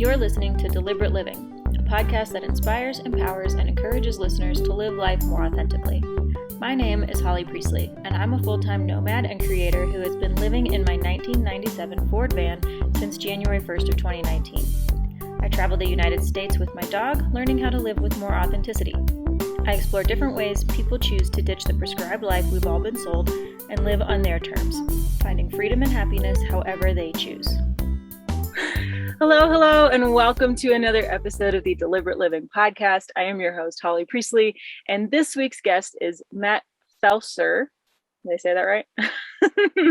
You're listening to Deliberate Living, a podcast that inspires, empowers, and encourages listeners to live life more authentically. My name is Holly Priestley, and I'm a full-time nomad and creator who has been living in my 1997 Ford van since January 1st of 2019. I travel the United States with my dog, learning how to live with more authenticity. I explore different ways people choose to ditch the prescribed life we've all been sold and live on their terms, finding freedom and happiness however they choose. Hello, and welcome to another episode of the Deliberate Living podcast. I am your host, Holly Priestley, and this week's guest is Matt Felser. Did I say that right?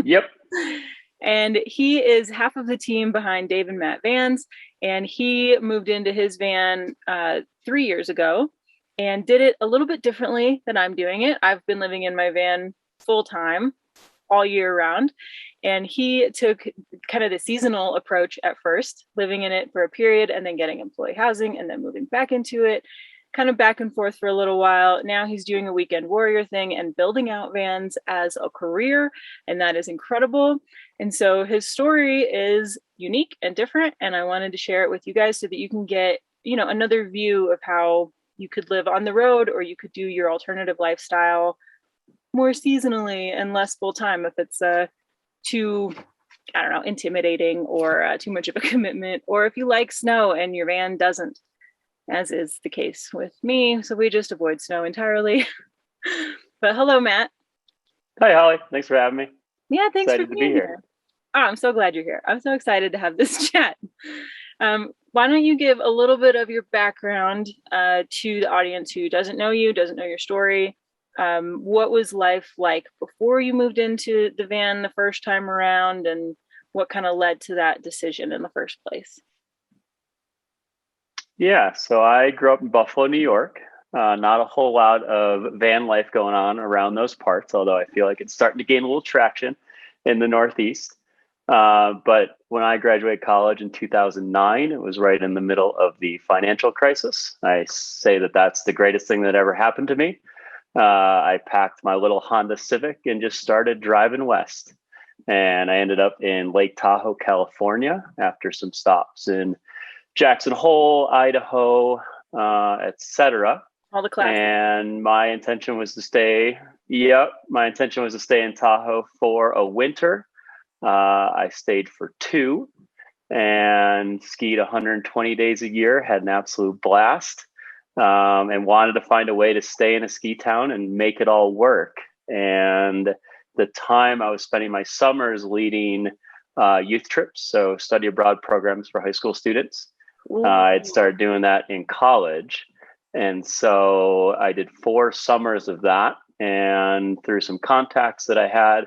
Yep. And he is half of the team behind Dave and Matt Vans, and he moved into his van 3 years ago and did it a little bit differently than I'm doing it. I've been living in my van full time all year round, and he took kind of the seasonal approach at first, living in it for a period and then getting employee housing and then moving back into it, kind of back and forth for a little while. Now he's doing a weekend warrior thing and building out vans as a career, and that is incredible. And so his story is unique and different, and I wanted to share it with you guys so that you can get, another view of how you could live on the road, or you could do your alternative lifestyle more seasonally and less full time if it's too, intimidating or too much of a commitment, or if you like snow and your van doesn't, as is the case with me. So we just avoid snow entirely. But hello, Matt. Hi, Holly. Thanks for having me. Yeah, thanks excited for being to be here. Oh, I'm so glad you're here. I'm so excited to have this chat. Why don't you give a little bit of your background to the audience who doesn't know you, doesn't know your story? What was life like before you moved into the van the first time around, and what kind of led to that decision in the first place? Yeah, so I grew up in Buffalo, New York. Not a whole lot of van life going on around those parts, although I feel like it's starting to gain a little traction in the Northeast. But when I graduated college in 2009, it was right in the middle of the financial crisis. I say that that's the greatest thing that ever happened to me. I packed my little Honda Civic and just started driving west. And I ended up in Lake Tahoe, California, after some stops in Jackson Hole, Idaho, etc. All the classes. And my intention was to stay in Tahoe for a winter. I stayed for 2 and skied 120 days a year, had an absolute blast, and wanted to find a way to stay in a ski town and make it all work. And the time I was spending my summers leading youth trips, so study abroad programs for high school students. I'd started doing that in college. And so I did 4 summers of that. And through some contacts that I had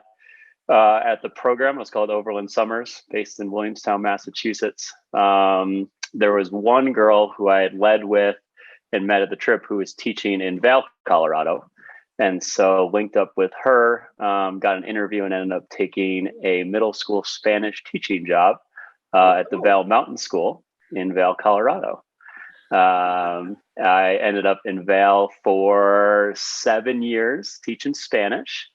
at the program, it was called Overland Summers, based in Williamstown, Massachusetts. There was one girl who I had led with and met at the trip who was teaching in Vail, Colorado. And so linked up with her, got an interview, and ended up taking a middle school Spanish teaching job at the Vail Mountain School in Vail, Colorado. I ended up in Vail for 7 years teaching Spanish.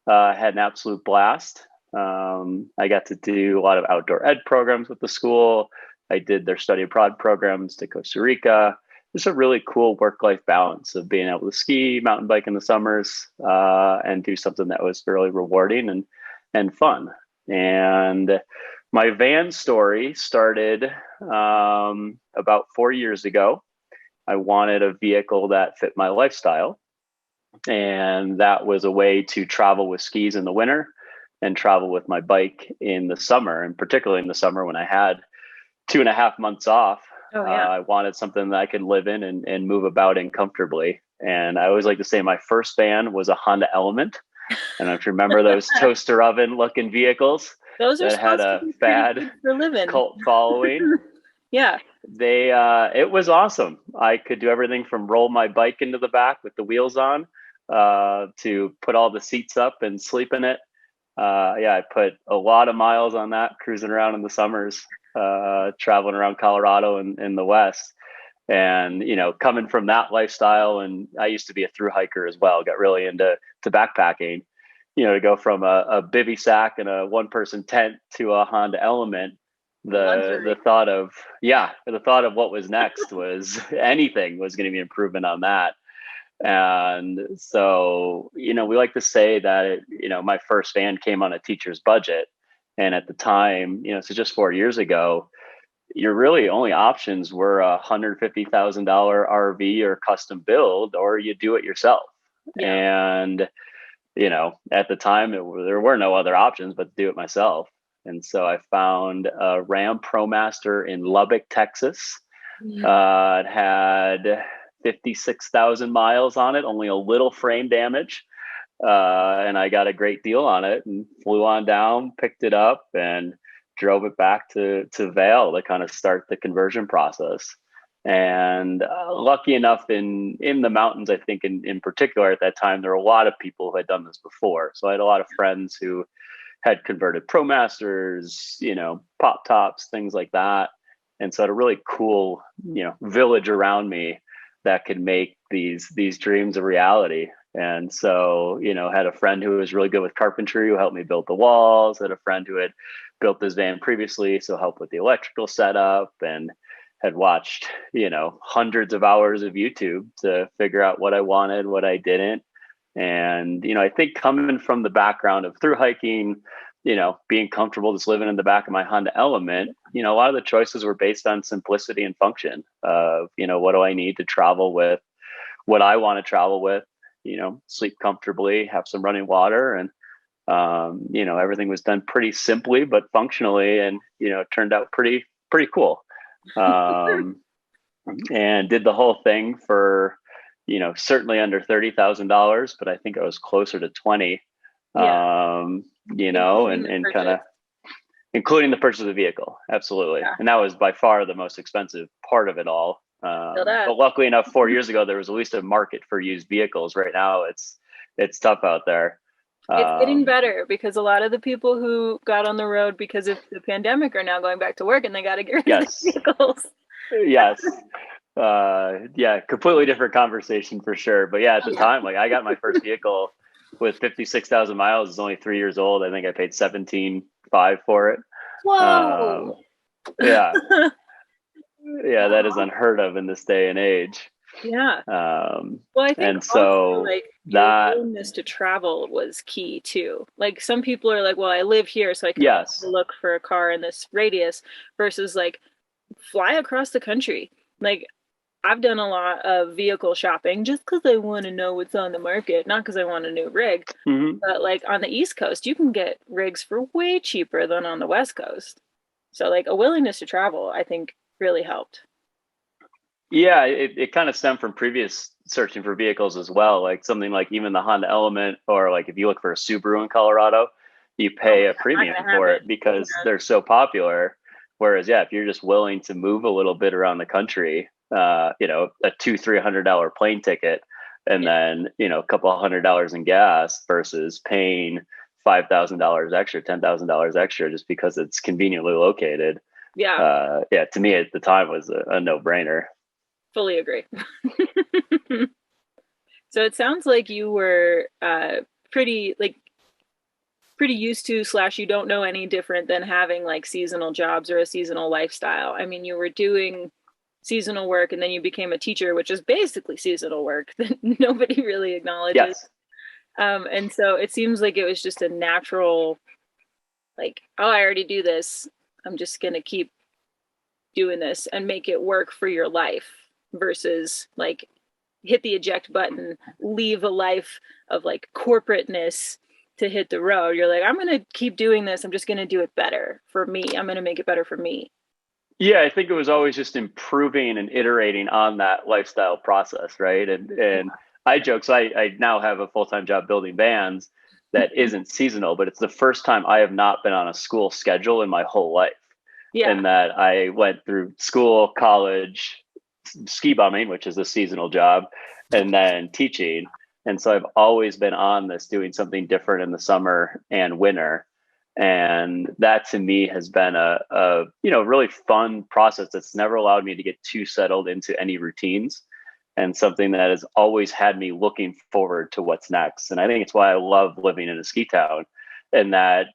Had an absolute blast. I got to do a lot of outdoor ed programs with the school. I did their study abroad programs to Costa Rica. Just a really cool work-life balance of being able to ski, mountain bike in the summers, and do something that was fairly rewarding and fun. And my van story started about 4 years ago. I wanted a vehicle that fit my lifestyle. And that was a way to travel with skis in the winter and travel with my bike in the summer. And particularly in the summer when I had 2.5 months off, I wanted something that I could live in and move about in comfortably. And I always like to say my first van was a Honda Element. And if you remember those toaster oven looking vehicles, those that had a bad cult following. Yeah. It was awesome. I could do everything from roll my bike into the back with the wheels on, to put all the seats up and sleep in it. I put a lot of miles on that, cruising around in the summers, traveling around Colorado and the West. And, coming from that lifestyle, and I used to be a thru hiker as well, got really into backpacking, to go from a bivy sack and a 1-person tent to a Honda Element the Luxury. thought of, the thought of what was next was anything was going to be improvement on that. And so, we like to say that, my first van came on a teacher's budget. And at the time, so just 4 years ago, your really only options were $150,000 RV or custom build, or you do it yourself. Yeah. And, at the time, there were no other options but to do it myself. And so I found a Ram ProMaster in Lubbock, Texas. It had 56,000 miles on it, only a little frame damage. And I got a great deal on it and flew on down, picked it up, and drove it back to Vail to kind of start the conversion process. And lucky enough in the mountains, I think in particular at that time, there were a lot of people who had done this before. So I had a lot of friends who had converted ProMasters, pop tops, things like that. And so I had a really cool, village around me that could make these dreams a reality. And so, had a friend who was really good with carpentry who helped me build the walls, had a friend who had built this van previously, so helped with the electrical setup, and had watched, hundreds of hours of YouTube to figure out what I wanted, what I didn't. And, I think coming from the background of through hiking, being comfortable just living in the back of my Honda Element, a lot of the choices were based on simplicity and function of, what do I need to travel with, what I want to travel with, sleep comfortably, have some running water. And, everything was done pretty simply, but functionally, and, it turned out pretty cool. And did the whole thing for, certainly under $30,000, but I think I was closer to 20. Yeah. And kind of including the purchase of the vehicle. Absolutely. Yeah. And that was by far the most expensive part of it all. But luckily enough, 4 years ago, there was at least a market for used vehicles. Right now, it's tough out there. It's getting better because a lot of the people who got on the road because of the pandemic are now going back to work, and they got to get rid of their vehicles. Yes. Completely different conversation for sure. But yeah, at the time, like I got my first vehicle with 56,000 miles. It's only 3 years old. I think I paid $17,500 for it. Whoa. Yeah, that is unheard of in this day and age. Yeah. Well, I think and so also, your willingness to travel was key too. Like some people are like, well, I live here, so I can look for a car in this radius, versus like fly across the country. Like I've done a lot of vehicle shopping just because I want to know what's on the market, not because I want a new rig. Mm-hmm. But like on the East Coast, you can get rigs for way cheaper than on the West Coast. So like a willingness to travel, I think, really helped. Yeah, it kind of stemmed from previous searching for vehicles as well. Like something like even the Honda Element, or like if you look for a Subaru in Colorado, you pay a premium for it because they're so popular. Whereas, if you're just willing to move a little bit around the country, a $200-300 plane ticket, and then, a couple of $100 in gas versus paying $5,000 extra, $10,000 extra, just because it's conveniently located. Yeah. To me at the time was a no-brainer. Fully agree. So it sounds like you were pretty used to / you don't know any different than having like seasonal jobs or a seasonal lifestyle. I mean, you were doing seasonal work and then you became a teacher, which is basically seasonal work that nobody really acknowledges. Yes. And so it seems like it was just a natural, like, oh, I already do this. I'm just going to keep doing this and make it work for your life, versus like hit the eject button, leave a life of like corporateness to hit the road. You're like, I'm going to keep doing this. I'm just going to do it better for me. I'm going to make it better for me. Yeah, I think it was always just improving and iterating on that lifestyle process, right? And I joke, so I now have a full-time job building vans that isn't seasonal, but it's the first time I have not been on a school schedule in my whole life. Yeah. And that I went through school, college, ski bumming, which is a seasonal job, and then teaching. And so I've always been on this, doing something different in the summer and winter. And that to me has been a really fun process that's never allowed me to get too settled into any routines, and something that has always had me looking forward to what's next. And I think it's why I love living in a ski town, and that,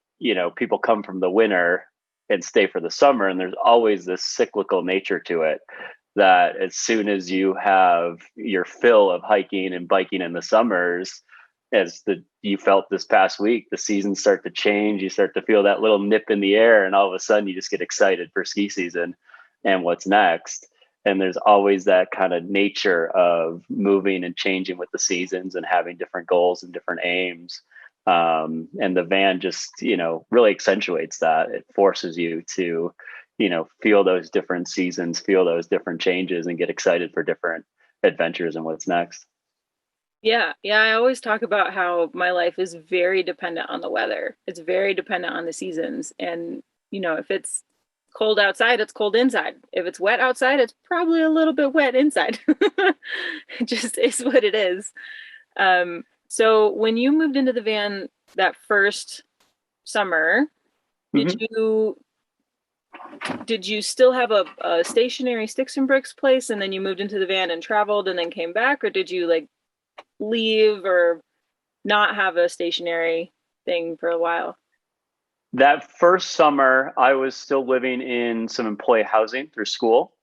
people come from the winter and stay for the summer. And there's always this cyclical nature to it, that as soon as you have your fill of hiking and biking in the summers, you felt this past week, the seasons start to change. You start to feel that little nip in the air, and all of a sudden you just get excited for ski season and what's next. And there's always that kind of nature of moving and changing with the seasons and having different goals and different aims. And the van just, really accentuates that. It forces you to, feel those different seasons, feel those different changes, and get excited for different adventures and what's next. Yeah. Yeah. I always talk about how my life is very dependent on the weather. It's very dependent on the seasons. And, if it's cold outside, it's cold inside. If it's wet outside, it's probably a little bit wet inside. It just is what it is. So when you moved into the van that first summer, did Mm-hmm. you still have a stationary sticks and bricks place, and then you moved into the van and traveled and then came back, or did you like leave or not have a stationary thing for a while? That first summer, I was still living in some employee housing through school.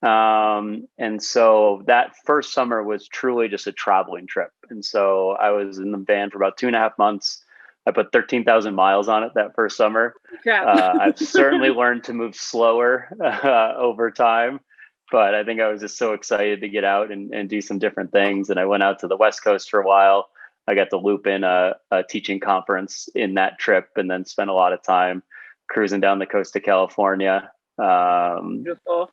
And so that first summer was truly just a traveling trip. And so I was in the van for about 2.5 months. I put 13,000 miles on it that first summer. Crap. I've certainly learned to move slower over time, but I think I was just so excited to get out and do some different things. And I went out to the West Coast for a while. I got to loop in a teaching conference in that trip, and then spent a lot of time cruising down the coast of California. Beautiful.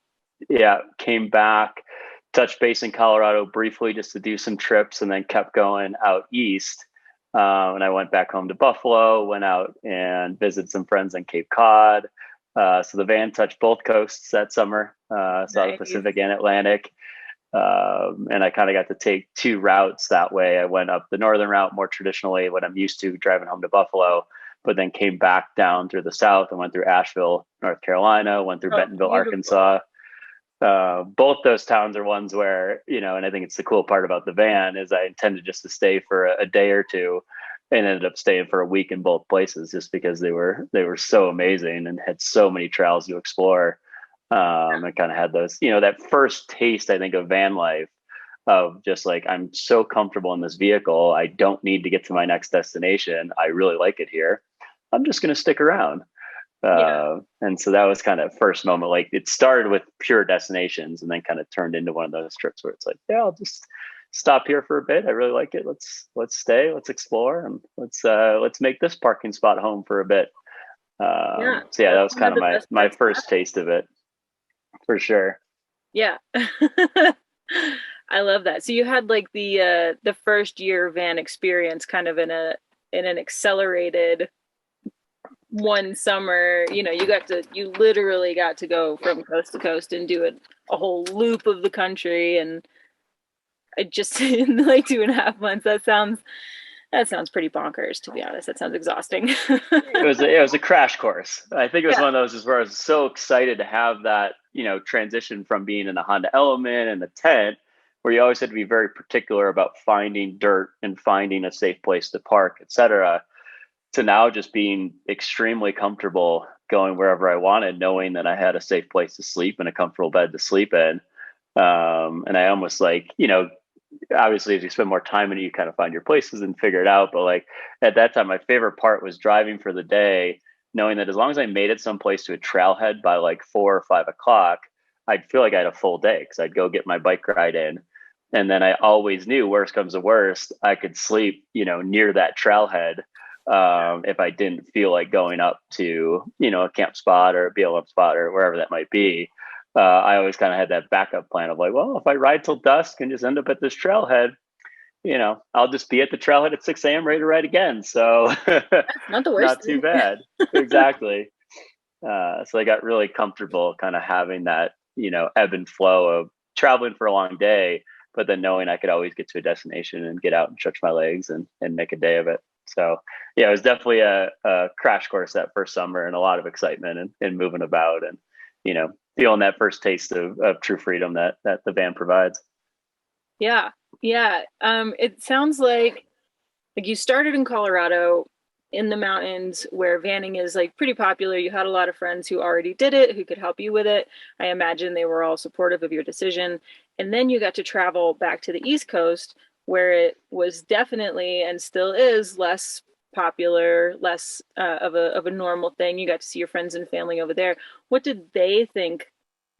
Yeah, came back, touched base in Colorado briefly just to do some trips, and then kept going out east. And I went back home to Buffalo, went out and visited some friends in Cape Cod. So the van touched both coasts that summer, saw the Nice. Pacific and Atlantic. And I kind of got to take two routes that way. I went up the northern route, more traditionally, what I'm used to, driving home to Buffalo, but then came back down through the south and went through Asheville, North Carolina, went through Bentonville, Beautiful. Arkansas. Both those towns are ones where, and I think it's the cool part about the van is I intended just to stay for a day or two, and ended up staying for a week in both places just because they were so amazing and had so many trails to explore. I kind of had those, that first taste, I think, of van life, of just like, I'm so comfortable in this vehicle. I don't need to get to my next destination. I really like it here. I'm just going to stick around. Yeah. And so that was kind of first moment. Like, it started with pure destinations and then kind of turned into one of those trips where it's like, yeah, I'll just stop here for a bit. I really like it. Let's stay, let's explore, and let's make this parking spot home for a bit. Yeah. So yeah, that was That's one kind of of the my best parts of first that. taste of it, for sure. Yeah. I love that. So you had like the first year van experience kind of in an accelerated one summer. You literally got to go from coast to coast and do a whole loop of the country, and I just in like 2.5 months. That sounds pretty bonkers, to be honest. That sounds exhausting. It was a crash course. I think it was Yeah. one of those is where I was so excited to have that, transition from being in the Honda Element and the tent, where you always had to be very particular about finding dirt and finding a safe place to park, etc., to now just being extremely comfortable going wherever I wanted, knowing that I had a safe place to sleep and a comfortable bed to sleep in. And I almost like, obviously as you spend more time in it, you kind of find your places and figure it out. But like at that time, my favorite part was driving for the day, knowing that as long as I made it someplace to a trailhead by like 4 or 5 o'clock, I'd feel like I had a full day because I'd go get my bike ride in. And then I always knew, worst comes to worst, I could sleep, near that trailhead, if I didn't feel like going up to, a camp spot or a BLM spot or wherever that might be. I always kind of had that backup plan of like, well, if I ride till dusk and just end up at this trailhead, I'll just be at the trailhead at 6 a.m. ready to ride again. So That's not the worst not too thing. bad. Exactly. So I got really comfortable kind of having that, ebb and flow of traveling for a long day, but then knowing I could always get to a destination and get out and stretch my legs and make a day of it. So yeah, it was definitely a crash course that first summer, and a lot of excitement and moving about and, feeling that first taste of true freedom that the van provides. Yeah. Yeah. It sounds like you started in Colorado, in the mountains where vanning is like pretty popular. You had a lot of friends who already did it, who could help you with it. I imagine they were all supportive of your decision. And then you got to travel back to the East Coast where it was definitely and still is less popular, less of a normal thing. You got to see your friends and family over there. What did they think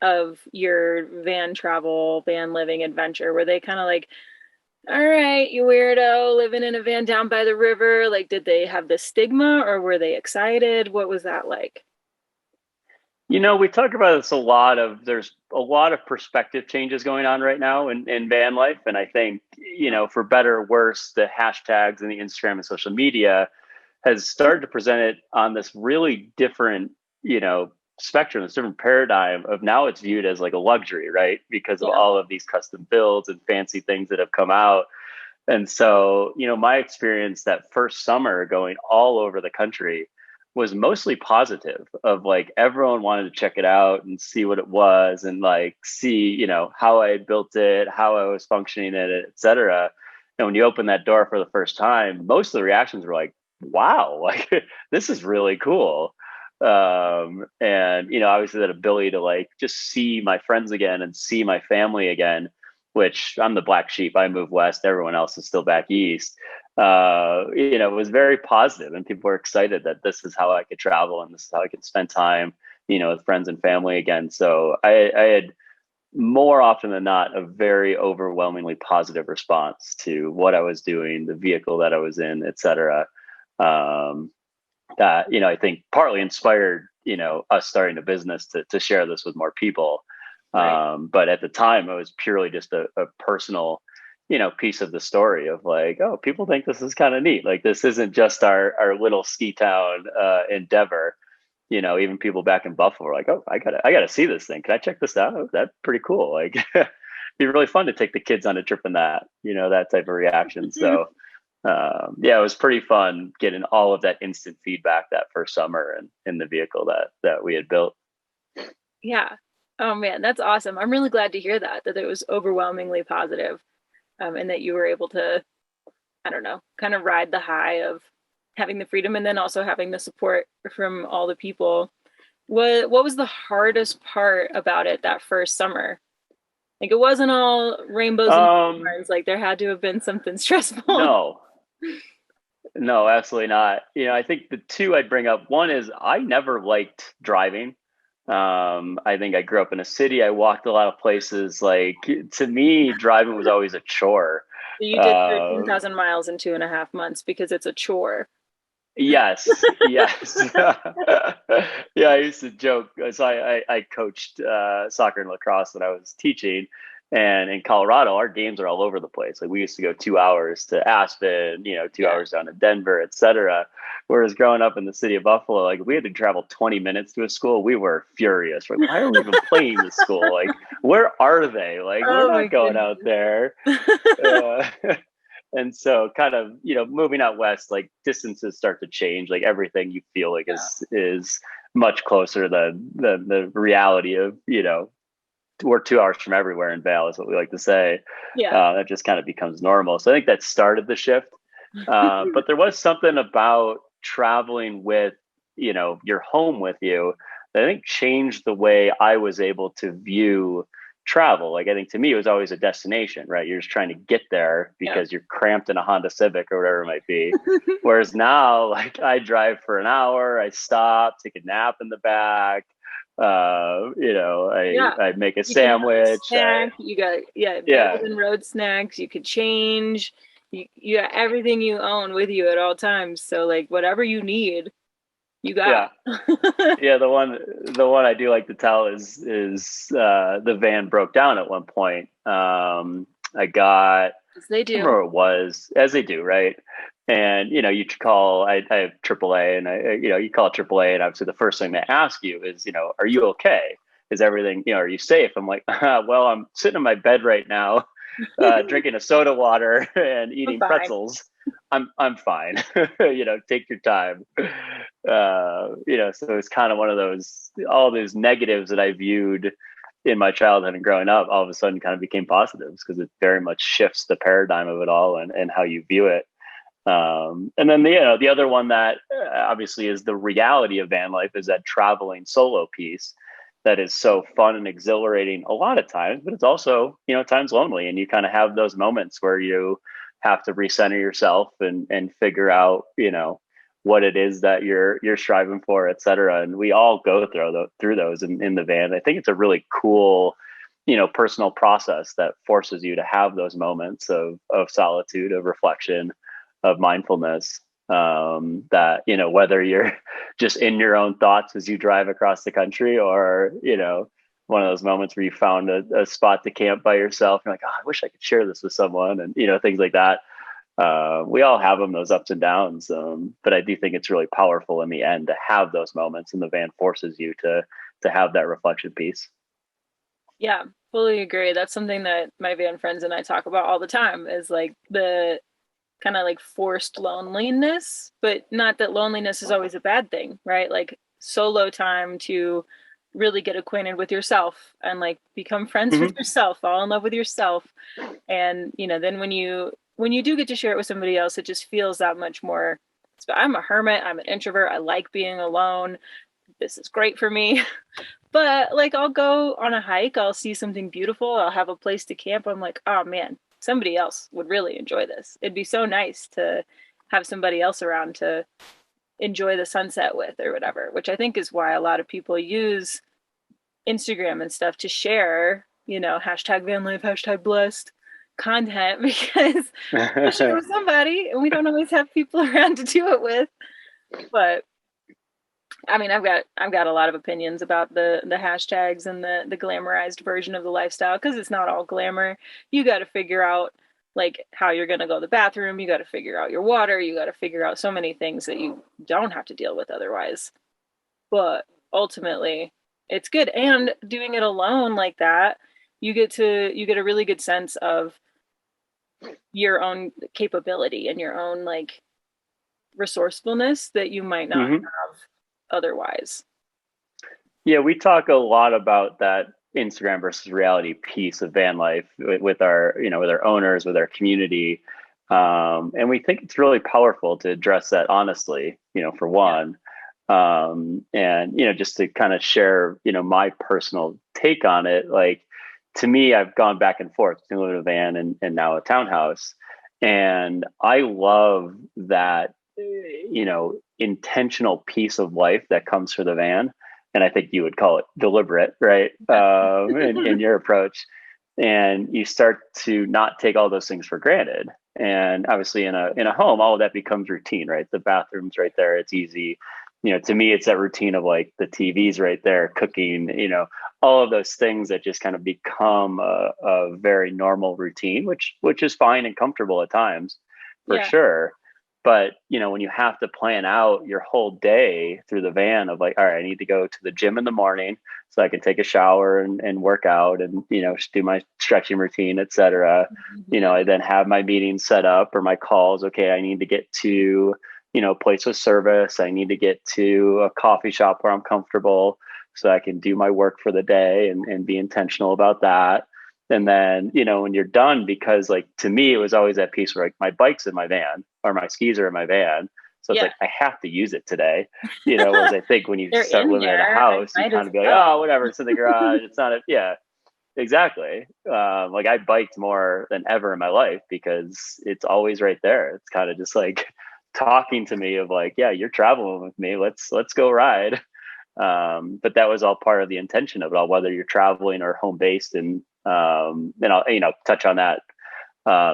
of your van travel, van living adventure? Were they kind of like, all right, you weirdo living in a van down by the river? Like, did they have the stigma or were they excited? What was that like? We talk about this a lot of there's a lot of perspective changes going on right now in van life. And I think, for better or worse, the hashtags and the Instagram and social media has started to present it on this really different, spectrum, this different paradigm of now it's viewed as like a luxury, right? Because of Yeah. all of these custom builds and fancy things that have come out. And so, my experience that first summer going all over the country was mostly positive of like everyone wanted to check it out and see what it was and like see, how I had built it, how I was functioning in it, et cetera. And when you open that door for the first time, most of the reactions were like, wow, like this is really cool. And obviously that ability to like just see my friends again and see my family again, which I'm the black sheep. I moved west, everyone else is still back east. It was very positive and people were excited that this is how I could travel and this is how I could spend time, with friends and family again. So I had more often than not a very overwhelmingly positive response to what I was doing, the vehicle that I was in, et cetera. Um, that, I think partly inspired, us starting a business to share this with more people. Right. But at the time, it was purely just a personal, piece of the story of like, oh, people think this is kind of neat. Like this isn't just our little ski town endeavor. Even people back in Buffalo were like, oh, I gotta see this thing. Can I check this out? Oh, that's pretty cool. Like, it'd be really fun to take the kids on a trip in that. That type of reaction. So yeah, it was pretty fun getting all of that instant feedback that first summer and in the vehicle that we had built. Yeah. Oh man, that's awesome. I'm really glad to hear that it was overwhelmingly positive, and that you were able to, I don't know, kind of ride the high of having the freedom and then also having the support from all the people. What was the hardest part about it that first summer? Like it wasn't all rainbows and Um, unicorns. Like there had to have been something stressful. no, no, absolutely not. I think the two I'd bring up, one is I never liked driving. I think I grew up in a city. I walked a lot of places. Like to me, driving was always a chore. So you did Uh, 13,000 miles in 2.5 months because it's a chore. Yes, yes. Yeah, I used to joke. So I coached soccer and lacrosse when I was teaching. And in Colorado, our games are all over the place. Like we used to go 2 hours to Aspen, 2 hours down to Denver, et cetera. Whereas growing up in the city of Buffalo, like we had to travel 20 minutes to a school. We were furious. Like, why are we even playing this school? Like, where are they? Like, we're Oh my not going out goodness. there. Uh, and so kind of moving out west, like distances start to change, like everything you feel like Yeah. is much closer than the reality of we're 2 hours from everywhere in Vale is what we like to say. Yeah. That just kind of becomes normal, so I think that started the shift. But there was something about traveling with your home with you that I think changed the way I was able to view travel. Like I think to me it was always a destination, right? You're just trying to get there Yeah. because you're cramped in a Honda Civic or whatever it might be. Whereas now, like I drive for an hour, I stop, take a nap in the back. Yeah. I make a You can have a sandwich. snack. You got, yeah, better Yeah, than road snacks. You could change. You got everything you own with you at all times. So like whatever you need, you got. yeah, yeah. The one I do like to tell is the van broke down at one point. I got As they I can't do. remember what it was, as they do, right? And you call. I have AAA, and you call AAA, and obviously the first thing they ask you is, are you okay? Is everything, are you safe? I'm like, well, I'm sitting in my bed right now, drinking a soda water and I'm eating fine. pretzels. I'm fine. Take your time. So it's kind of one of those all those negatives that I viewed in my childhood and growing up all of a sudden kind of became positives because it very much shifts the paradigm of it all and how you view it. And then the other one that obviously is the reality of van life is that traveling solo piece that is so fun and exhilarating a lot of times, but it's also, at times lonely, and you kind of have those moments where you have to recenter yourself and figure out, what it is that you're striving for, et cetera. And we all go through those in the van. I think it's a really cool, personal process that forces you to have those moments of solitude, of reflection, of mindfulness, that, whether you're just in your own thoughts as you drive across the country, or, one of those moments where you found a spot to camp by yourself. You're like, oh, I wish I could share this with someone, and, things like that. We all have them, those ups and downs. But I do think it's really powerful in the end to have those moments, and the van forces you to have that reflection piece. Yeah, fully agree. That's something that my van friends and I talk about all the time, is like the kind of like forced loneliness, but not that loneliness is always a bad thing, right? Like solo time to really get acquainted with yourself and like become friends with Mm-hmm. yourself, fall in love with yourself. And, then when you do get to share it with somebody else, it just feels that much more. I'm a hermit, I'm an introvert, I like being alone. This is great for me. But like I'll go on a hike, I'll see something beautiful, I'll have a place to camp. I'm like, oh man, somebody else would really enjoy this. It'd be so nice to have somebody else around to enjoy the sunset with or whatever, which I think is why a lot of people use Instagram and stuff to share, hashtag van life, hashtag blessed content, because we'll share with somebody and we don't always have people around to do it with. But I mean, I've got a lot of opinions about the hashtags and the glamorized version of the lifestyle, because it's not all glamour. You got to figure out like how you're going to go to the bathroom. You got to figure out your water. You got to figure out so many things that you don't have to deal with otherwise. But ultimately, it's good. And doing it alone like that, you get a really good sense of your own capability and your own like resourcefulness that you might not Mm-hmm. have otherwise. Yeah, we talk a lot about that Instagram versus reality piece of van life with our, with our owners, with our community. And we think it's really powerful to address that honestly, for Yeah. one. And, just to kind of share, my personal take on it. Like, to me, I've gone back and forth between living in a van and now a townhouse. And I love that, intentional piece of life that comes for the van. And I think you would call it deliberate, right? In your approach. And you start to not take all those things for granted. And obviously in a home, all of that becomes routine, right? The bathroom's right there. It's easy. To me, it's that routine of like the TV's right there, cooking, all of those things that just kind of become a very normal routine, which is fine and comfortable at times, for Yeah. sure. But when you have to plan out your whole day through the van of like, all right, I need to go to the gym in the morning so I can take a shower and work out and do my stretching routine, etc. Yeah. I then have my meetings set up or my calls. Okay, I need to get to place of service. I need to get to a coffee shop where I'm comfortable so I can do my work for the day and be intentional about that. And then, when you're done, because like to me, it was always that piece where like my bike's in my van or my skis are in my van. So it's Yeah. like, I have to use it today. Whereas I think when you They're start in living at a there. I house, you might kind as of be like, well. oh, whatever, it's in the garage. It's not yeah, exactly. Like I biked more than ever in my life because it's always right there. It's kind of just like talking to me of like, yeah, you're traveling with me. Let's go ride. But that was all part of the intention of it all, whether you're traveling or home based. And I'll touch on that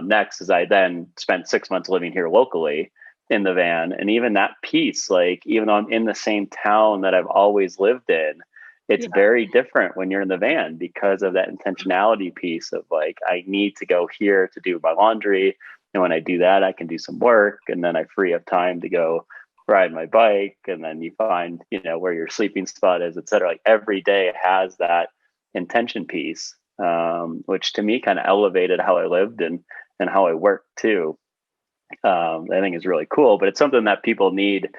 next, as I then spent 6 months living here locally in the van. And even that piece, like even though I'm in the same town that I've always lived in, it's Yeah. very different when you're in the van because of that intentionality piece of like, I need to go here to do my laundry. And when I do that, I can do some work and then I free up time to go ride my bike. And then you find, where your sleeping spot is, et cetera. Like every day has that intention piece, which to me kind of elevated how I lived and how I worked too. I think is really cool, but it's something that people need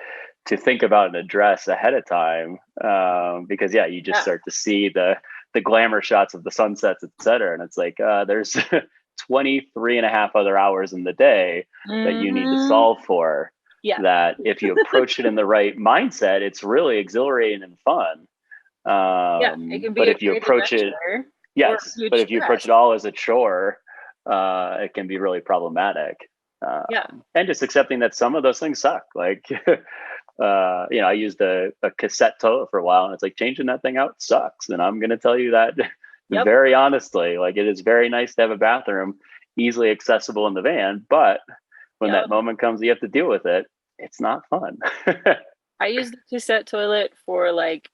to think about and address ahead of time, because yeah, you just Yeah. start to see the glamour shots of the sunsets, et cetera, and it's like there's 23 and a half other hours in the day that you need to solve for. Yeah. That if you approach it in the right mindset, it's really exhilarating and fun. Yeah, it can But be a if you great approach it, adventure or yes, huge but if you approach stress. it all as a chore, it can be really problematic. Yeah. And just accepting that some of those things suck. Like, I used a cassette toilet for a while, and it's like changing that thing out sucks. And I'm going to tell you that Yep. very honestly. Like, it is very nice to have a bathroom easily accessible in the van, but when Yep. that moment comes, you have to deal with it. It's not fun. I used the cassette toilet for like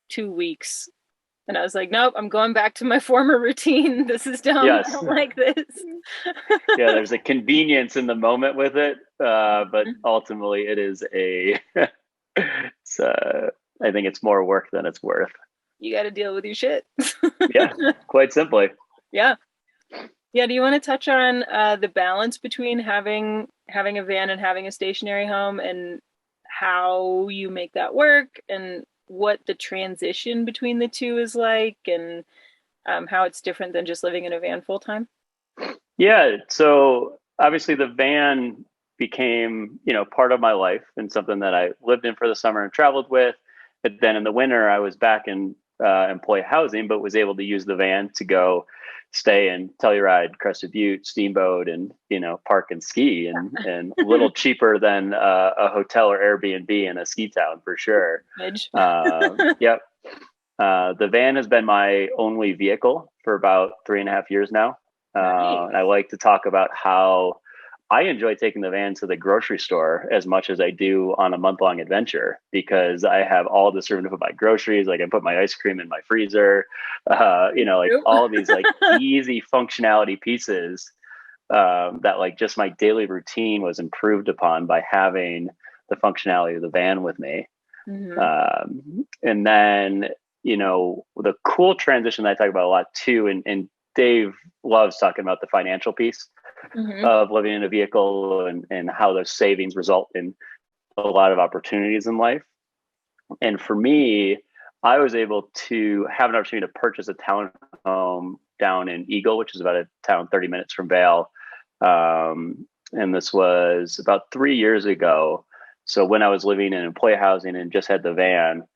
2 weeks. And I was like, nope, I'm going back to my former routine. This is dumb. I Yes. don't like this. Yeah, there's a convenience in the moment with it, but ultimately it is it's, I think it's more work than it's worth. You got to deal with your shit. Yeah, quite simply. Yeah. Yeah. Do you want to touch on the balance between having a van and having a stationary home, and how you make that work, and what the transition between the two is like, and how it's different than just living in a van full time? Yeah, so obviously the van became, part of my life and something that I lived in for the summer and traveled with. But then in the winter, I was back in employee housing, but was able to use the van to go stay in Telluride, Crested Butte, Steamboat, and park and ski, and a little cheaper than a hotel or Airbnb in a ski town for sure. Yep. The van has been my only vehicle for about 3.5 years now. Nice. And I like to talk about how I enjoy taking the van to the grocery store as much as I do on a month-long adventure, because I have all this room to put my groceries. Like, I put my ice cream in my freezer, like all of these like easy functionality pieces that like just my daily routine was improved upon by having the functionality of the van with me. And then, the cool transition that I talk about a lot too, and Dave loves talking about the financial piece of living in a vehicle, and how those savings result in a lot of opportunities in life. And for me, I was able to have an opportunity to purchase a townhome down in Eagle, which is about a town 30 minutes from Vail. And this was about 3 years ago. So when I was living in employee housing and just had the van,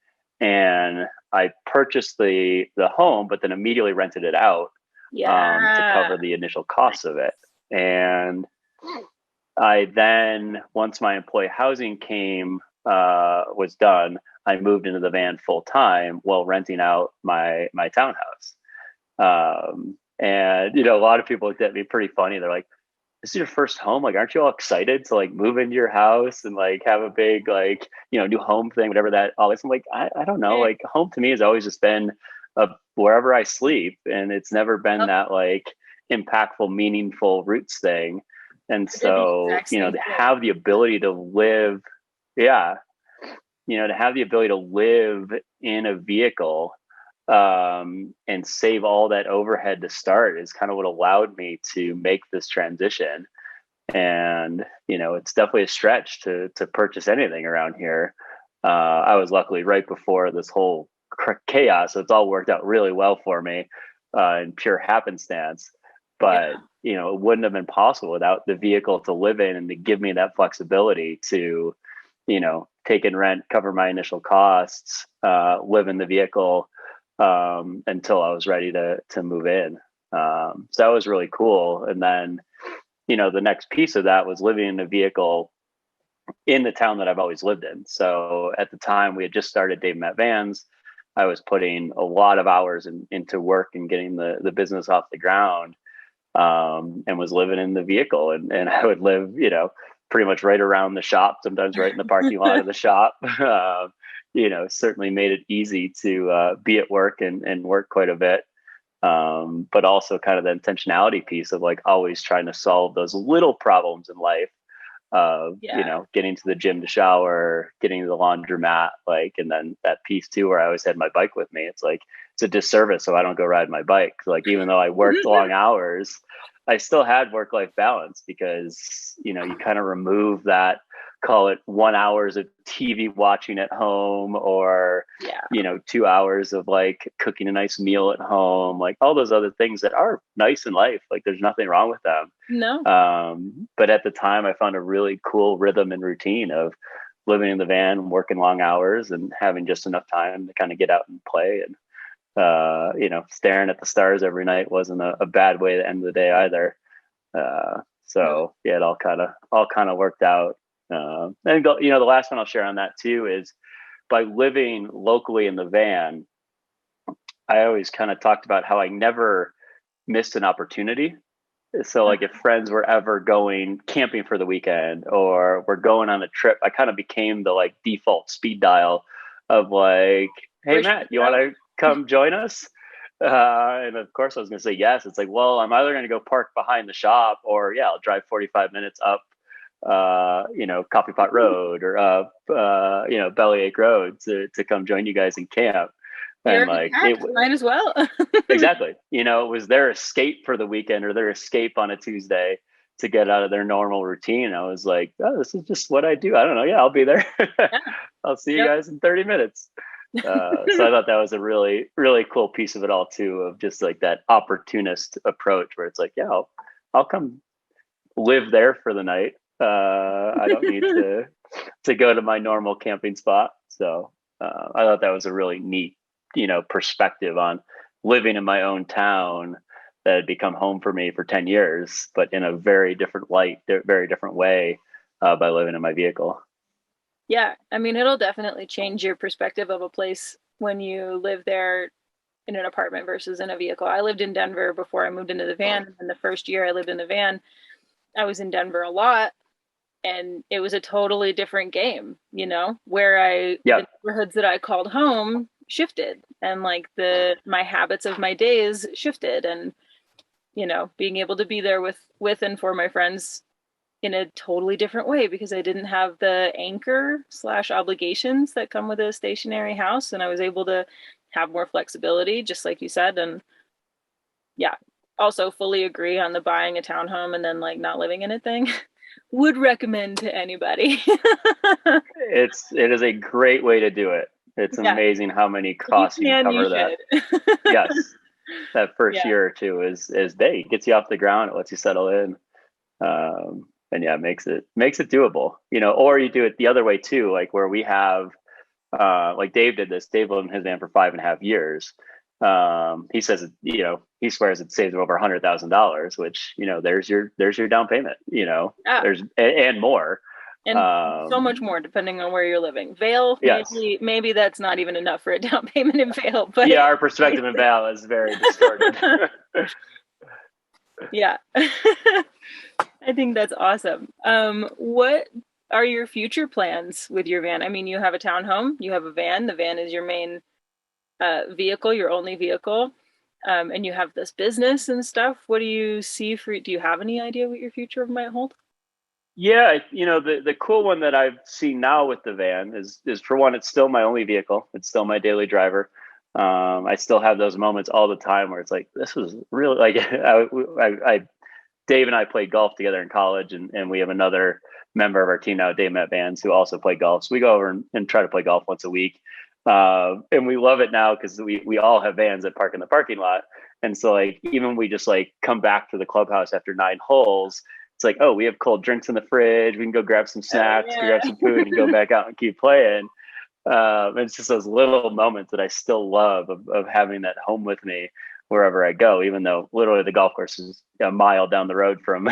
and I purchased the home, but then immediately rented it out to cover the initial costs of it. And I then, once my employee housing was done, I moved into the van full time while renting out my townhouse. And a lot of people looked at me pretty funny. They're like, "This is your first home? Like, aren't you all excited to like move into your house and like have a big like new home thing, whatever that all is?" I'm like, I don't know. Like, home to me has always just been wherever I sleep, and it's never been that like impactful, meaningful roots thing. And so to have the ability to live, to have the ability to live in a vehicle and save all that overhead to start is kind of what allowed me to make this transition. And it's definitely a stretch to purchase anything around here. I was luckily right before this whole chaos, so it's all worked out really well for me in pure happenstance. But it wouldn't have been possible without the vehicle to live in and to give me that flexibility to take in rent, cover my initial costs, live in the vehicle until I was ready to move in. So that was really cool. And then, the next piece of that was living in a vehicle in the town that I've always lived in. So at the time we had just started Dave Matt Vans. I was putting a lot of hours into work and getting the business off the ground, and was living in the vehicle. And I would live, pretty much right around the shop, sometimes right in the parking lot of the shop. Certainly made it easy to be at work and work quite a bit. But also kind of the intentionality piece of like always trying to solve those little problems in life of, getting to the gym to shower, getting to the laundromat, and then that piece too, where I always had my bike with me. It's like, it's a disservice so I don't go ride my bike. Like, even though I worked long hours, I still had work-life balance because, you kind of remove that call it 1 hours of TV watching at home, or, Yeah. 2 hours of like cooking a nice meal at home, like all those other things that are nice in life. Like there's nothing wrong with them. No. But at the time I found a really cool rhythm and routine of living in the van, working long hours and having just enough time to kind of get out and play. And, staring at the stars every night wasn't a bad way to end the day either. So yeah, it all kind of worked out. And the last one I'll share on that too is by living locally in the van, I always kind of talked about how I never missed an opportunity. So like if friends were ever going camping for the weekend or we're going on a trip, I kind of became the like default speed dial of like, hey Matt, you want to come join us? And of course I was going to say yes. It's like, well, I'm either going to go park behind the shop or I'll drive 45 minutes up, Coffee Pot Road or up, Bellyache Road to come join you guys in camp. And like it might as well. Exactly. It was their escape for the weekend or their escape on a Tuesday to get out of their normal routine. I was like, oh, this is just what I do. I don't know. Yeah, I'll be there. Yeah. I'll see you guys in 30 minutes. So I thought that was a really, really cool piece of it all too, of just like that opportunist approach where it's like, yeah, I'll come live there for the night. I don't need to go to my normal camping spot. So I thought that was a really neat, perspective on living in my own town that had become home for me for 10 years, but in a very different light, very different way by living in my vehicle. Yeah. I mean, it'll definitely change your perspective of a place when you live there in an apartment versus in a vehicle. I lived in Denver before I moved into the van. And the first year I lived in the van, I was in Denver a lot. And it was a totally different game, where the neighborhoods that I called home shifted and like my habits of my days shifted, and being able to be there with and for my friends in a totally different way because I didn't have the anchor / obligations that come with a stationary house, and I was able to have more flexibility, just like you said. And yeah, also fully agree on the buying a townhome and then like not living in a thing. Would recommend to anybody. It is a great way to do it. It's amazing how many costs you can cover that. Yes. That first year or two is big. It gets you off the ground. It lets you settle in. And it makes it doable, or you do it the other way too. Like where we have, like Dave did this. Dave lived in his van for 5.5 years. He says, he swears it saves him over $100,000, which, there's your down payment, there's and more. And so much more depending on where you're living. Vail, maybe that's not even enough for a down payment in Vail. But our perspective in Vail is very distorted. Yeah. I think that's awesome. What are your future plans with your van? I mean, you have a townhome, you have a van. The van is your main vehicle, your only vehicle. And you have this business and stuff. What do you see do you have any idea what your future might hold? Yeah, the cool one that I've seen now with the van is for one, it's still my only vehicle. It's still my daily driver. I still have those moments all the time where it's like, this was really like, Dave and I played golf together in college, and we have another member of our team now, Dave Matt Vans, who also play golf. So we go over and try to play golf once a week. And we love it now because we all have vans that park in the parking lot. And so like, even we just like come back to the clubhouse after 9 holes, it's like, oh, we have cold drinks in the fridge. We can go grab some snacks, grab some food, and go back out and keep playing. It's just those little moments that I still love of having that home with me wherever I go, even though literally the golf course is a mile down the road from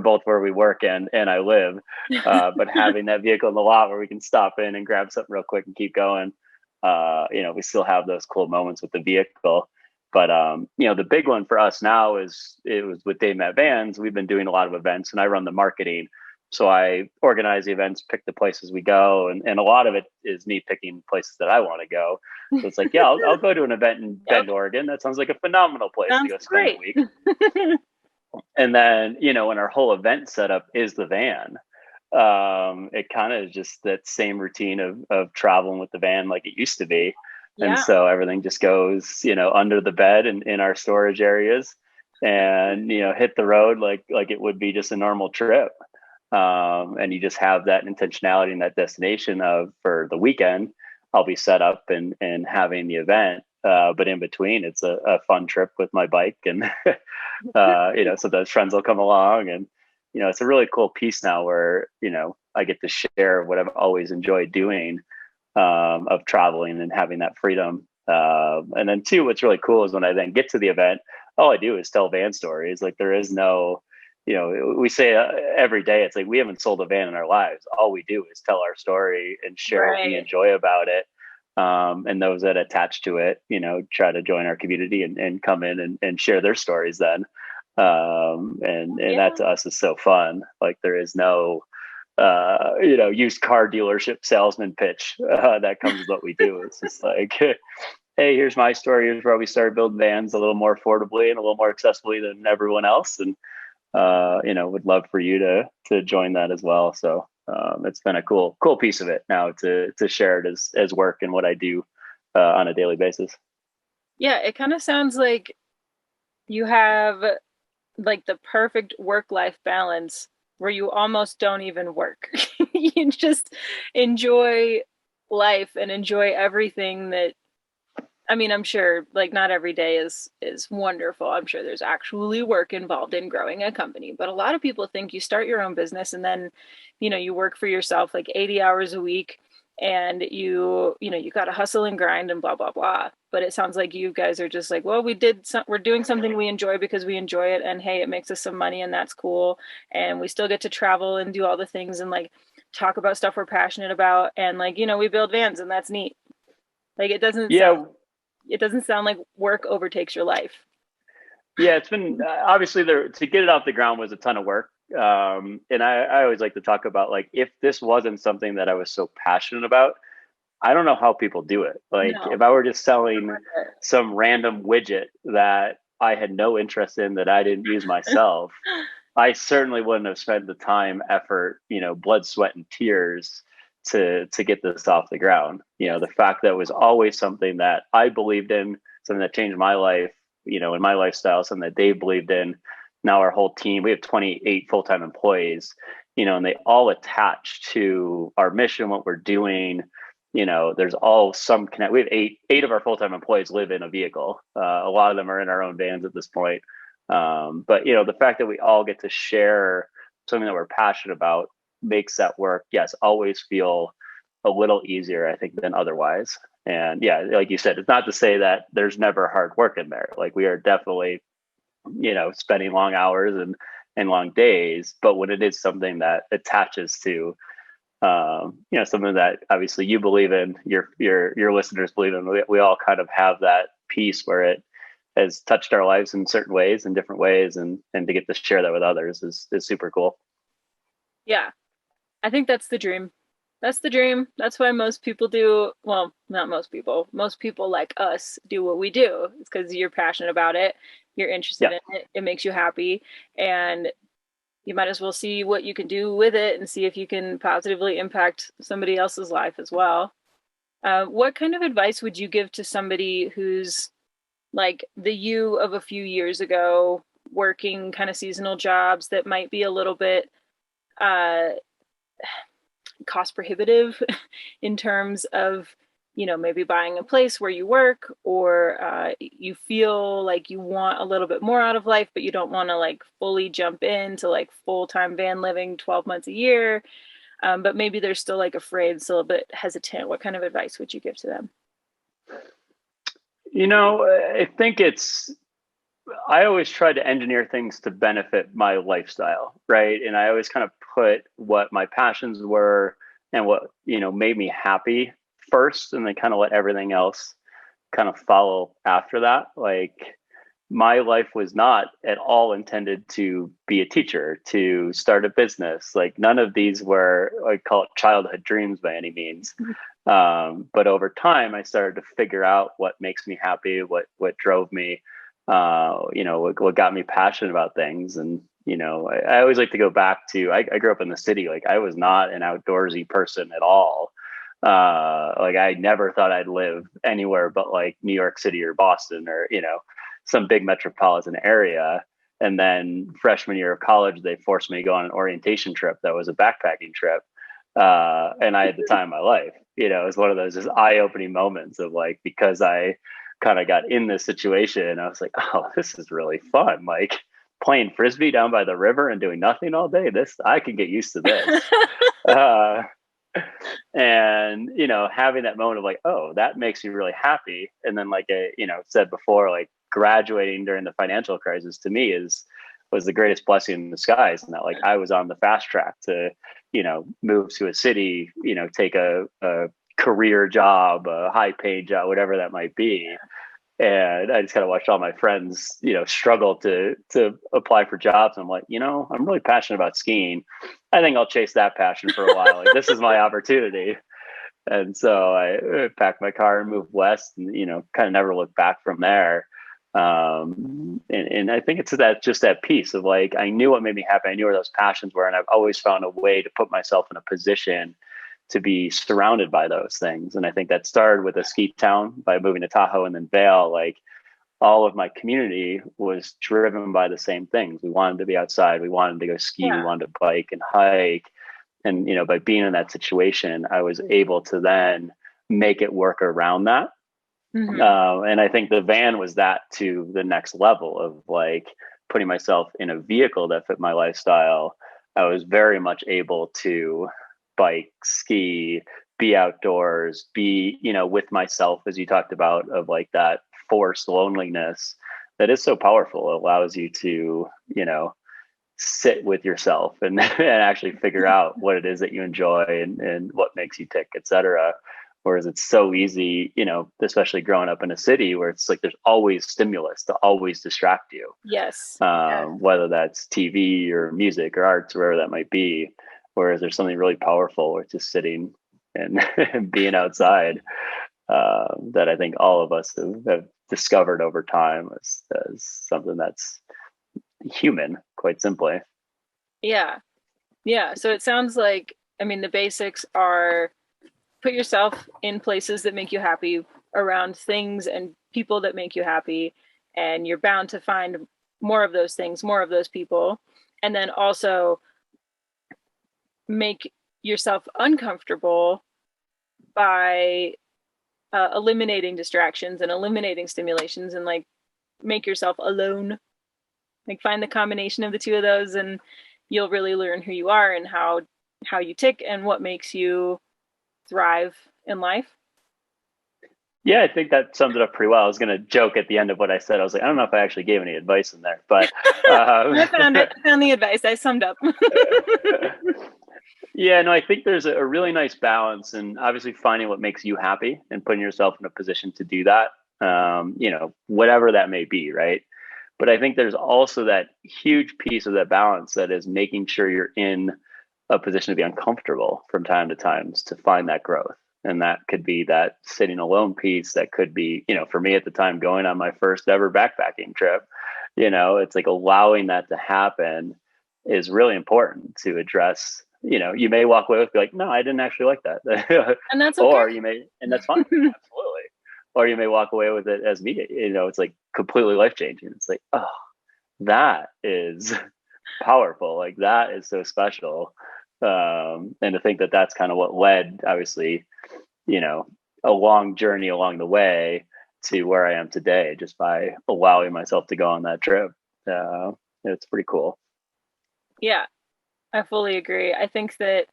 both where we work and I live. But having that vehicle in the lot where we can stop in and grab something real quick and keep going, we still have those cool moments with the vehicle. But the big one for us now it was with Dave Matt Vans. We've been doing a lot of events, and I run the marketing. So I organize the events, pick the places we go, and a lot of it is me picking places that I want to go. So it's like, I'll go to an event in Bend, Oregon. That sounds like a phenomenal place to go spend a week. And then, when our whole event setup is the van, it kind of is just that same routine of traveling with the van like it used to be. And so everything just goes, under the bed and in our storage areas, and hit the road like it would be just a normal trip. And you just have that intentionality and that destination of, for the weekend, I'll be set up and having the event. But in between, it's a fun trip with my bike, and sometimes friends will come along, and it's a really cool piece now where I get to share what I've always enjoyed doing, of traveling and having that freedom. And then two, what's really cool is when I then get to the event, all I do is tell van stories. Like, there is no, we say every day, it's like we haven't sold a van in our lives. All we do is tell our story and share what we enjoy about it. And those that attach to it, try to join our community and come in and share their stories then. And that to us is so fun. Like, there is no, used car dealership salesman pitch that comes with what we do. It's just like, hey, here's my story. Here's where we started building vans a little more affordably and a little more accessibly than everyone else. And, would love for you to join that as well. So, it's been a cool piece of it now to share it as work and what I do, on a daily basis. Yeah, it kind of sounds like you have like the perfect work-life balance where you almost don't even work. You just enjoy life and enjoy everything that, I mean, I'm sure like not every day is wonderful. I'm sure there's actually work involved in growing a company, but a lot of people think you start your own business and then, you work for yourself like 80 hours a week, and you got to hustle and grind and blah blah blah. But it sounds like you guys are just like, well, we're doing something we enjoy because we enjoy it, and hey, it makes us some money, and that's cool, and we still get to travel and do all the things and like talk about stuff we're passionate about, and like we build vans, and that's neat. Like, Yeah. it doesn't sound like work overtakes your life. Yeah, it's been, obviously, there to get it off the ground was a ton of work. And I always like to talk about, like, if this wasn't something that I was so passionate about, I don't know how people do it. Like, No. if I were just selling some random widget that I had no interest in, that I didn't use myself, I certainly wouldn't have spent the time, effort, blood, sweat, and tears to get this off the ground. The fact that it was always something that I believed in, something that changed my life, in my lifestyle, something that they believed in. Now our whole team, we have 28 full-time employees, and they all attach to our mission, what we're doing. There's all some connect. We have eight of our full-time employees live in a vehicle. A lot of them are in our own vans at this point. But the fact that we all get to share something that we're passionate about makes that work, yes, always feel a little easier, I think, than otherwise. And yeah, like you said, it's not to say that there's never hard work in there. Like, we are definitely, spending long hours and long days, but when it is something that attaches to, something that obviously you believe in, your listeners believe in, we all kind of have that piece where it has touched our lives in certain ways, in different ways, and to get to share that with others is super cool. Yeah, I think that's the dream. That's the dream. That's why most people do, well, not most people. Most people like us do what we do. It's because you're passionate about it, you're interested Yeah. in it, it makes you happy, and you might as well see what you can do with it and see if you can positively impact somebody else's life as well. What kind of advice would you give to somebody who's like the you of a few years ago, working kind of seasonal jobs that might be a little bit uh, cost prohibitive in terms of maybe buying a place where you work, or you feel like you want a little bit more out of life but you don't want to like fully jump into like full-time van living 12 months a year, but maybe they're still like afraid, still a bit hesitant. What kind of advice would you give to them? I think I always try to engineer things to benefit my lifestyle, right? And I always kind of put what my passions were and what, made me happy first, and then kind of let everything else kind of follow after that. Like, my life was not at all intended to be a teacher, to start a business. Like, none of these were, I call it, childhood dreams by any means. But over time, I started to figure out what makes me happy, what drove me, what got me passionate about things. And, I always like to go back to, I grew up in the city. Like, I was not an outdoorsy person at all. Like, I never thought I'd live anywhere but like New York City or Boston or, some big metropolitan area. And then freshman year of college, they forced me to go on an orientation trip that was a backpacking trip. And I had the time of my life. It was one of those just eye-opening moments of like, because I kind of got in this situation, I was like, oh, this is really fun. Like playing frisbee down by the river and doing nothing all day. I can get used to this. Uh, and having that moment of like, oh, that makes me really happy. And then like I said before, like graduating during the financial crisis to me was the greatest blessing in disguise, and that like I was on the fast track to move to a city, take a career job, a high paid job, whatever that might be. And I just kind of watched all my friends, struggle to apply for jobs. I'm like, I'm really passionate about skiing. I think I'll chase that passion for a while. Like this is my opportunity. And so I packed my car and moved west, and kind of never looked back from there. And I think it's that piece of like, I knew what made me happy. I knew where those passions were, and I've always found a way to put myself in a position to be surrounded by those things. And I think that started with a ski town by moving to Tahoe and then Vail. Like all of my community was driven by the same things. We wanted to be outside. We wanted to go ski. Yeah. We wanted to bike and hike. And, by being in that situation, I was able to then make it work around that. Mm-hmm. And I think the van was that to the next level of like putting myself in a vehicle that fit my lifestyle. I was very much able to bike, ski, be outdoors, be, with myself, as you talked about, of like that forced loneliness that is so powerful. It allows you to, sit with yourself and actually figure out what it is that you enjoy and what makes you tick, et cetera. Whereas it's so easy, especially growing up in a city where it's like there's always stimulus to always distract you. Yes. Whether that's TV or music or arts, wherever that might be. Whereas there's something really powerful with just sitting and being outside that I think all of us have discovered over time as something that's human, quite simply. Yeah. So it sounds like, the basics are put yourself in places that make you happy, around things and people that make you happy, and you're bound to find more of those things, more of those people. And then also make yourself uncomfortable by eliminating distractions and eliminating stimulations, and like make yourself alone. Like find the combination of the two of those, and you'll really learn who you are and how you tick and what makes you thrive in life. Yeah, I think that sums it up pretty well. I was going to joke at the end of what I said. I was like, I don't know if I actually gave any advice in there, but I found it. I found the advice. I summed up. Yeah, no, I think there's a really nice balance, and obviously finding what makes you happy and putting yourself in a position to do that, whatever that may be, right? But I think there's also that huge piece of that balance that is making sure you're in a position to be uncomfortable from time to time to find that growth. And that could be that sitting alone piece. That could be, for me at the time, going on my first ever backpacking trip. It's like allowing that to happen is really important to address. You may walk away with like, no, I didn't actually like that. And that's okay. Or you may, and that's fine. Absolutely. Or you may walk away with it as me, it's like completely life-changing. It's like, oh, that is powerful. Like that is so special. And to think that that's kind of what led, obviously, a long journey along the way to where I am today, just by allowing myself to go on that trip. It's pretty cool. Yeah, I fully agree. I think that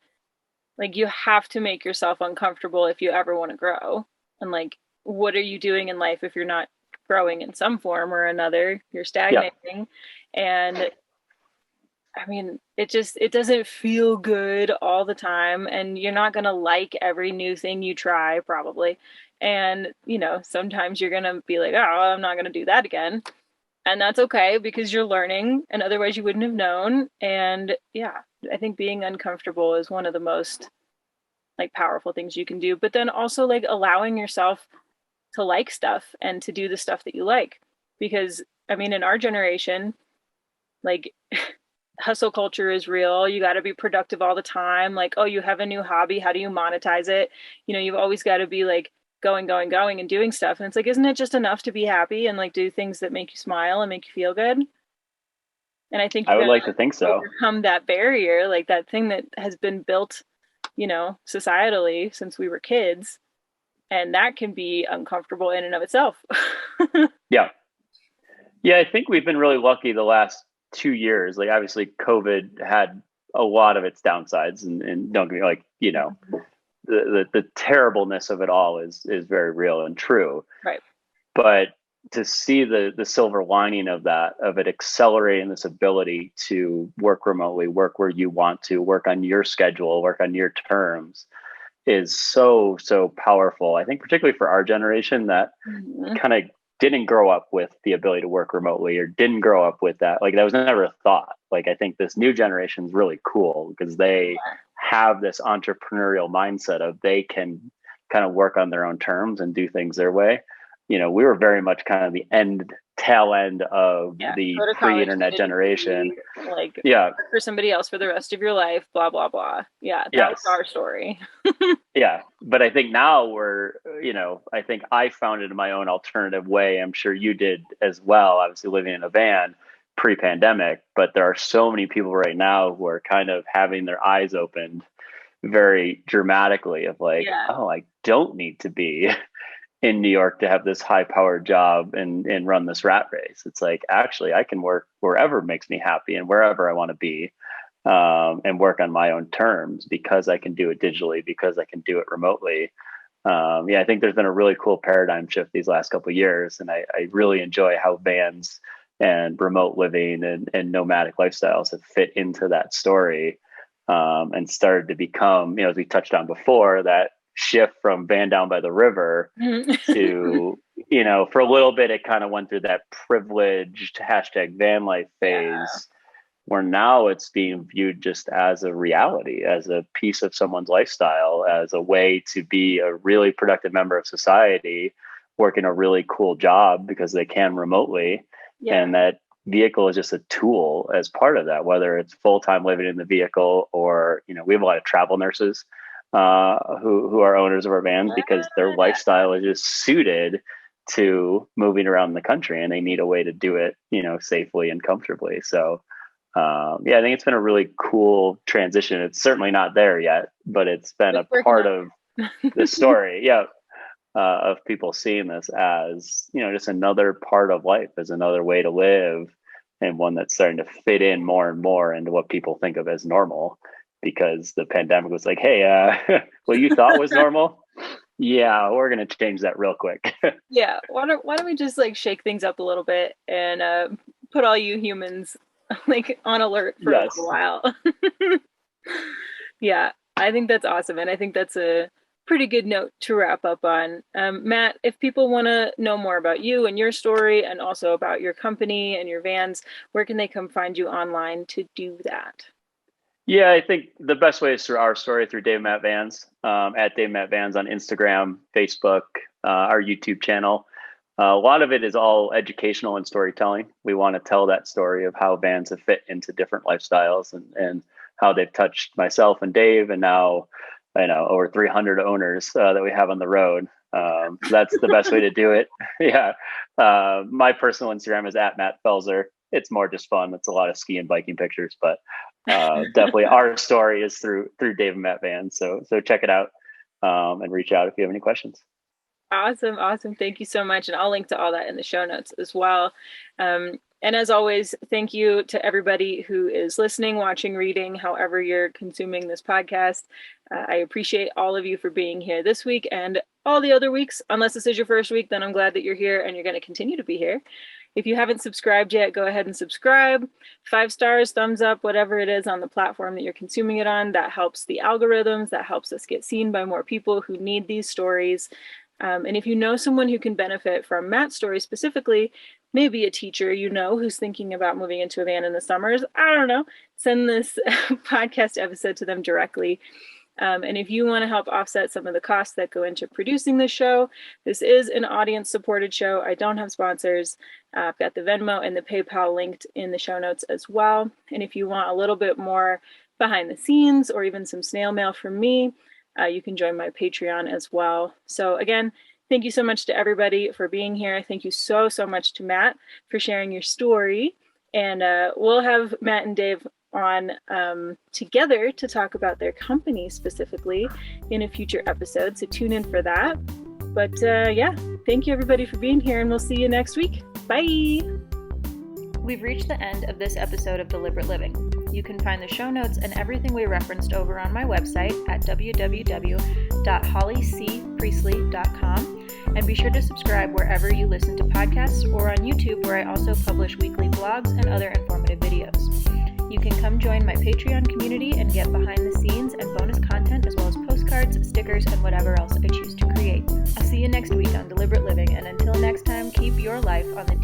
like you have to make yourself uncomfortable if you ever want to grow. And like, what are you doing in life if you're not growing in some form or another? You're stagnating. Yeah. And it doesn't feel good all the time, and you're not going to like every new thing you try probably. And, sometimes you're going to be like, oh, I'm not going to do that again. And that's okay, because you're learning, and otherwise you wouldn't have known. And yeah, I think being uncomfortable is one of the most like powerful things you can do. But then also like allowing yourself to like stuff and to do the stuff that you like. Because in our generation, like hustle culture is real. You got to be productive all the time. Like, oh, you have a new hobby. How do you monetize it? You've always got to be like going and doing stuff. And it's like, isn't it just enough to be happy and like do things that make you smile and make you feel good? And I think you I would gotta like to think so. overcome that barrier, like that thing that has been built, societally since we were kids. And that can be uncomfortable in and of itself. Yeah. Yeah, I think we've been really lucky the last 2 years. Like obviously COVID had a lot of its downsides and don't get me like, the terribleness of it all is very real and true. Right. But to see the silver lining of that, of it accelerating this ability to work remotely, work where you want to, work on your schedule, work on your terms, is so powerful. I think particularly for our generation that kind of didn't grow up with the ability to work remotely or didn't grow up with that. Like that was never a thought. Like I think this new generation is really cool because they have this entrepreneurial mindset of they can kind of work on their own terms and do things their way. We were very much kind of the tail end of the go to college, pre-internet get a generation. degree, like Yeah. work for somebody else for the rest of your life, blah blah blah. Yeah, that was Yes. our story. Yeah. But I think now I think I found it in my own alternative way. I'm sure you did as well, obviously living in a van pre-pandemic, but there are so many people right now who are kind of having their eyes opened very dramatically of like, oh, I don't need to be in New York to have this high powered job and run this rat race. It's like, actually, I can work wherever makes me happy and wherever I want to be, and work on my own terms because I can do it digitally, because I can do it remotely. I think there's been a really cool paradigm shift these last couple of years. And I really enjoy how vans and remote living and nomadic lifestyles have fit into that story, and started to become, as we touched on before, that shift from van down by the river to, for a little bit, it kind of went through that privileged #van life phase where now it's being viewed just as a reality, as a piece of someone's lifestyle, as a way to be a really productive member of society, working a really cool job because they can remotely. And that vehicle is just a tool as part of that, whether it's full-time living in the vehicle or, we have a lot of travel nurses who are owners of our vans because their lifestyle is just suited to moving around the country and they need a way to do it, safely and comfortably. So, I think it's been a really cool transition. It's certainly not there yet, but it's been a part of the story. Of people seeing this as, just another part of life, as another way to live, and one that's starting to fit in more and more into what people think of as normal. Because the pandemic was like, hey, what you thought was normal, we're gonna change that real quick. Why don't we just like shake things up a little bit and put all you humans like on alert for a little while. I think that's awesome, and I think that's a pretty good note to wrap up on. Matt, if people want to know more about you and your story and also about your company and your vans, where can they come find you online to do that? Yeah, I think the best way is through our story, through Dave Matt Vans, at Dave Matt Vans on Instagram, Facebook, our YouTube channel. A lot of it is all educational and storytelling. We want to tell that story of how vans have fit into different lifestyles and how they've touched myself and Dave, and now over 300 owners that we have on the road. So that's the best way to do it. My personal Instagram is at Matt Felser. It's more just fun. It's a lot of ski and biking pictures, but definitely our story is through Dave and Matt Vans. So check it out, and reach out if you have any questions. Awesome. Thank you so much. And I'll link to all that in the show notes as well. And as always, thank you to everybody who is listening, watching, reading, however you're consuming this podcast. I appreciate all of you for being here this week and all the other weeks. Unless this is your first week, then I'm glad that you're here and you're going to continue to be here. If you haven't subscribed yet, go ahead and subscribe. 5 stars, thumbs up, whatever it is on the platform that you're consuming it on. That helps the algorithms. That helps us get seen by more people who need these stories. And if you know someone who can benefit from Matt's story specifically, maybe a teacher who's thinking about moving into a van in the summers, I don't know, send this podcast episode to them directly. And if you want to help offset some of the costs that go into producing this show, this is an audience-supported show. I don't have sponsors. I've got the Venmo and the PayPal linked in the show notes as well. And if you want a little bit more behind the scenes or even some snail mail from me, you can join my Patreon as well. So again, thank you so much to everybody for being here. Thank you so much to Matt for sharing your story. And we'll have Matt and Dave on together to talk about their company specifically in a future episode. So tune in for that. But yeah, thank you everybody for being here, and we'll see you next week. Bye! We've reached the end of this episode of Deliberate Living. You can find the show notes and everything we referenced over on my website at www.hollycpriestley.com, and be sure to subscribe wherever you listen to podcasts or on YouTube, where I also publish weekly vlogs and other informative videos. You can come join my Patreon community and get behind the scenes and bonus content, as well as postcards, stickers, and whatever else I choose to create. I'll see you next week on Deliberate Living, and until next time, keep your life on the